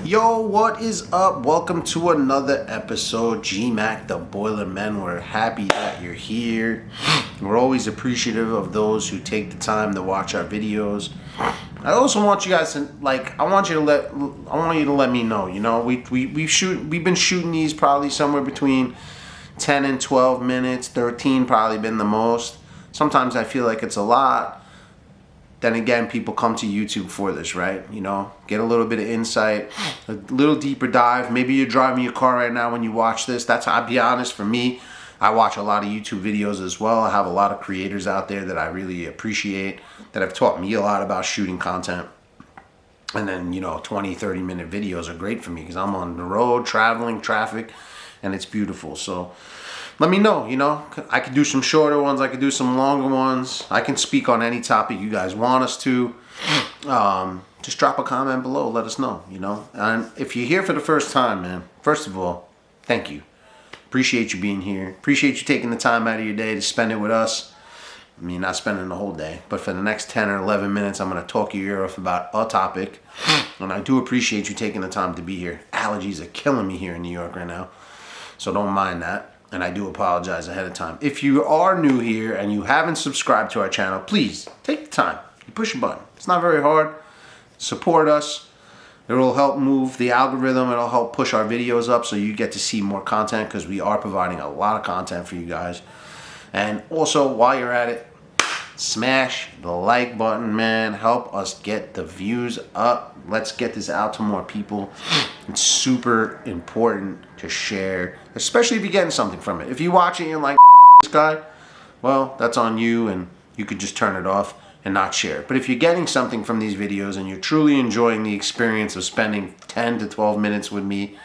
Yo, what is up? Welcome to another episode. GMAK, the Boiler Men. We're happy that you're here. We're always appreciative of those who take the time to watch our videos. I also want you guys to I want you to let me know. You know, we've been shooting these probably somewhere between 10 and 12 minutes. 13 probably been the most. Sometimes I feel like it's a lot. Then again, people come to YouTube for this, right? You know, get a little bit of insight, a little deeper dive. Maybe you're driving your car right now when you watch this. I'll be honest, for me, I watch a lot of YouTube videos as well. I have a lot of creators out there that I really appreciate, that have taught me a lot about shooting content. And then, 20, 30-minute videos are great for me because I'm on the road, traveling, traffic, and it's beautiful. So let me know, I could do some shorter ones. I could do some longer ones. I can speak on any topic you guys want us to. Just drop a comment below. Let us know, And if you're here for the first time, man, first of all, thank you. Appreciate you being here. Appreciate you taking the time out of your day to spend it with us. I mean, not spending the whole day, but for the next 10 or 11 minutes, I'm going to talk your ear off about a topic. And I do appreciate you taking the time to be here. Allergies are killing me here in New York right now, so don't mind that. And I do apologize ahead of time. If you are new here and you haven't subscribed to our channel, please take the time. You push a button. It's not very hard. Support us. It will help move the algorithm. It'll help push our videos up so you get to see more content, because we are providing a lot of content for you guys. And also, while you're at it, smash the like button, man. Help us get the views up. Let's get this out to more people. It's super important to share, especially if you're getting something from it. If you watch it and you're like, this guy, well, that's on you, and you could just turn it off and not share it. But if you're getting something from these videos and you're truly enjoying the experience of spending 10 to 12 minutes with me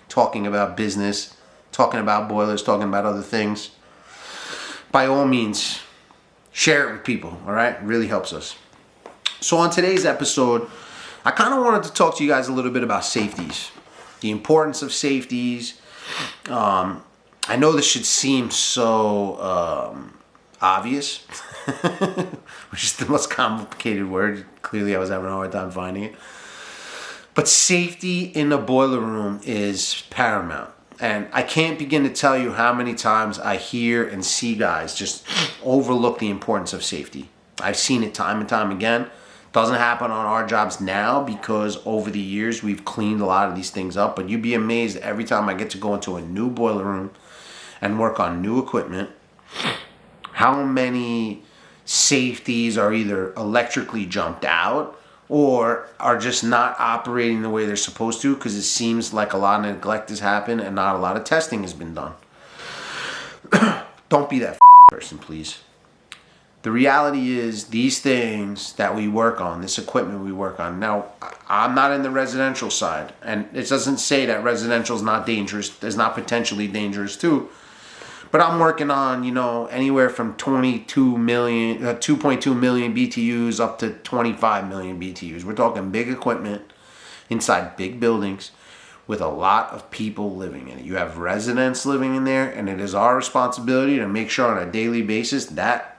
talking about business, talking about boilers, talking about other things, by all means, share it with people, all right? It really helps us. So on today's episode, I kind of wanted to talk to you guys a little bit about safeties, the importance of safeties. I know this should seem so obvious, which is the most complicated word. Clearly, I was having a hard time finding it. But safety in a boiler room is paramount. And I can't begin to tell you how many times I hear and see guys just overlook the importance of safety. I've seen it time and time again. Doesn't happen on our jobs now because over the years we've cleaned a lot of these things up. But you'd be amazed every time I get to go into a new boiler room and work on new equipment, how many safeties are either electrically jumped out or are just not operating the way they're supposed to, because it seems like a lot of neglect has happened and not a lot of testing has been done. Don't be that person, please. The reality is, these things that we work on, this equipment we work on. Now, I'm not in the residential side, and it doesn't say that residential is not dangerous. It's not potentially dangerous too. But I'm working on, anywhere from 2.2 million BTUs up to 25 million BTUs. We're talking big equipment inside big buildings with a lot of people living in it. You have residents living in there, and it is our responsibility to make sure on a daily basis that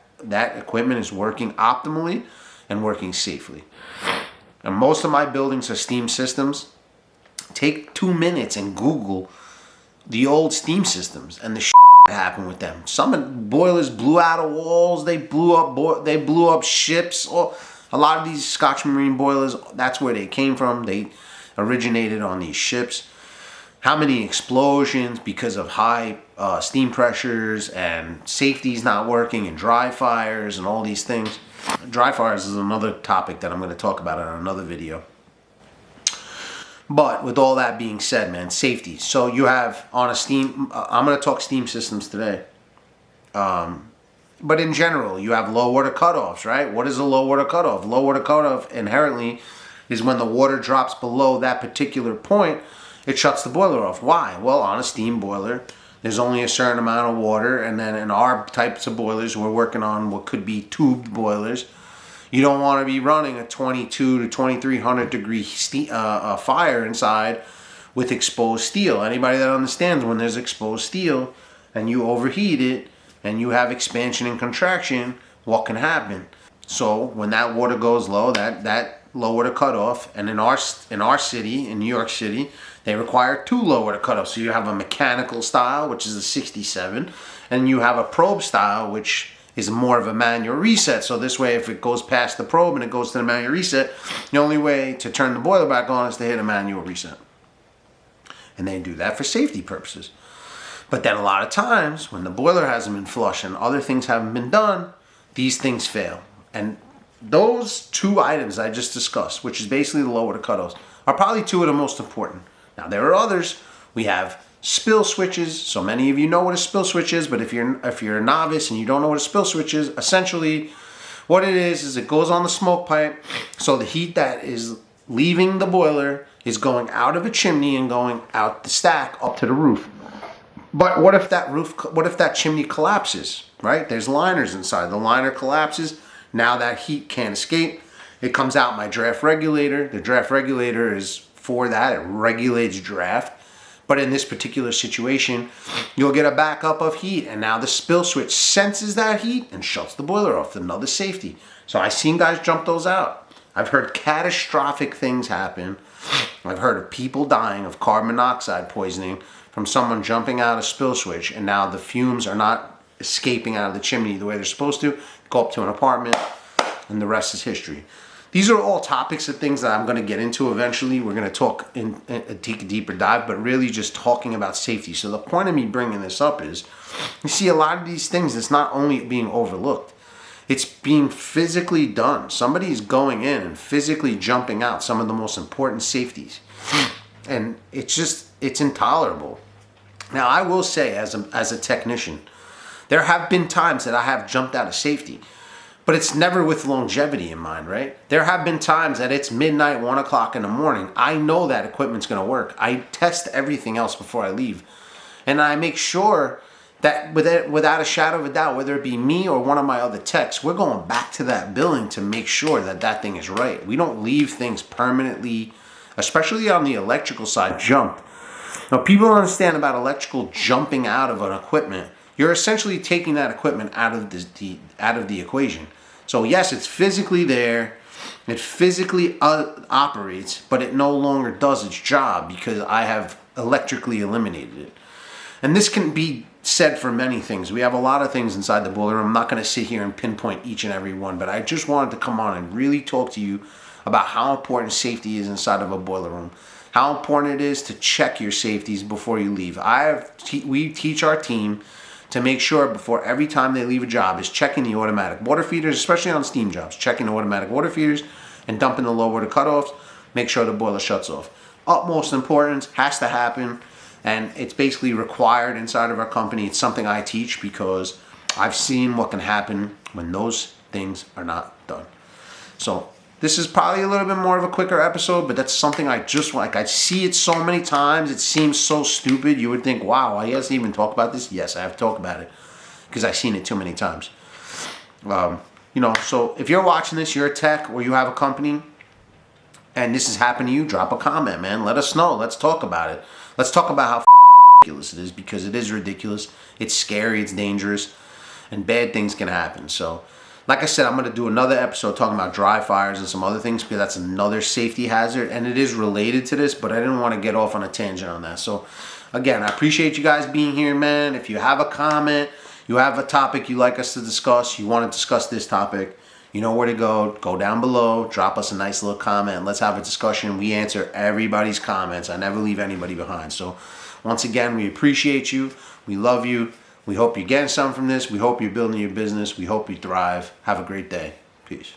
equipment is working optimally and working safely. And most of my buildings are steam systems. Take 2 minutes and Google the old steam systems and the that happened with them. Some boilers blew out of walls. They blew up ships. A lot of these Scotch Marine boilers, that's where they came from. They originated on these ships. How many explosions because of high steam pressures and safeties not working and dry fires and all these things. Dry fires is another topic that I'm going to talk about in another video. But with all that being said, man, safety. So you have on a steam, I'm going to talk steam systems today. But in general, you have low water cutoffs, right? What is a low water cutoff? Low water cutoff inherently is when the water drops below that particular point, it shuts the boiler off. Why? Well, on a steam boiler, there's only a certain amount of water. And then in our types of boilers, we're working on what could be tubed boilers. You don't want to be running a 22 to 2300 degree fire inside with exposed steel. Anybody that understands when there's exposed steel and you overheat it and you have expansion and contraction, what can happen? So when that water goes low, that low water cutoff, and in our city, in New York City, they require 2 low water cutoffs. So you have a mechanical style, which is a 67, and you have a probe style, which is more of a manual reset. So this way, if it goes past the probe and it goes to the manual reset, the only way to turn the boiler back on is to hit a manual reset. And they do that for safety purposes. But then a lot of times, when the boiler hasn't been flushed and other things haven't been done, these things fail. And those 2 items I just discussed, which is basically the low water cutoffs, are probably 2 of the most important. Now, there are others. We have spill switches. So many of you know what a spill switch is, but if you're a novice and you don't know what a spill switch is, essentially what it is it goes on the smoke pipe. So the heat that is leaving the boiler is going out of a chimney and going out the stack up to the roof. But what if that chimney collapses, right? There's liners inside. The liner collapses. Now that heat can't escape. It comes out my draft regulator. The draft regulator is for that. It regulates draft. But in this particular situation, you'll get a backup of heat. And now the spill switch senses that heat and shuts the boiler off. Another safety. So I've seen guys jump those out. I've heard catastrophic things happen. I've heard of people dying of carbon monoxide poisoning from someone jumping out a spill switch, and now the fumes are not escaping out of the chimney the way they're supposed to, go up to an apartment, and the rest is history. These are all topics of things that I'm going to get into eventually. We're going to talk take a deeper dive, but really just talking about safety. So the point of me bringing this up is, you see a lot of these things, it's not only being overlooked, it's being physically done. Somebody is going in and physically jumping out some of the most important safeties. And it's intolerable. Now, I will say, as a technician, there have been times that I have jumped out of safety, but it's never with longevity in mind, right? There have been times that it's midnight, 1 o'clock in the morning. I know that equipment's going to work. I test everything else before I leave, and I make sure that without a shadow of a doubt, whether it be me or one of my other techs, we're going back to that building to make sure that thing is right. We don't leave things permanently, especially on the electrical side, jump. Now, people don't understand about electrical jumping out of an equipment. You're essentially taking that equipment out of the equation. So yes, it's physically there, it physically operates, but it no longer does its job because I have electrically eliminated it. And this can be said for many things. We have a lot of things inside the boiler room. I'm not going to sit here and pinpoint each and every one, but I just wanted to come on and really talk to you about how important safety is inside of a boiler room. How important it is to check your safeties before you leave. We teach our team to make sure before every time they leave a job is checking the automatic water feeders, especially on steam jobs, checking the automatic water feeders and dumping the low water cutoffs. Make sure the boiler shuts off. Utmost importance, has to happen, and it's basically required inside of our company. It's something I teach because I've seen what can happen when those things are not done. So this is probably a little bit more of a quicker episode, but that's something I just like. I see it so many times. It seems so stupid. You would think, wow, I hasn't even talked about this. Yes, I have talked about it because I've seen it too many times. So if you're watching this, you're a tech or you have a company and this has happened to you, drop a comment, man. Let us know. Let's talk about it. Let's talk about how ridiculous it is, because it is ridiculous. It's scary. It's dangerous. And bad things can happen. So like I said, I'm going to do another episode talking about dry fires and some other things because that's another safety hazard and it is related to this, but I didn't want to get off on a tangent on that. So again, I appreciate you guys being here, man. If you have a comment, you have a topic you'd like us to discuss, you want to discuss this topic, you know where to go. Go down below, drop us a nice little comment. Let's have a discussion. We answer everybody's comments. I never leave anybody behind. So once again, we appreciate you. We love you. We hope you're getting something from this. We hope you're building your business. We hope you thrive. Have a great day. Peace.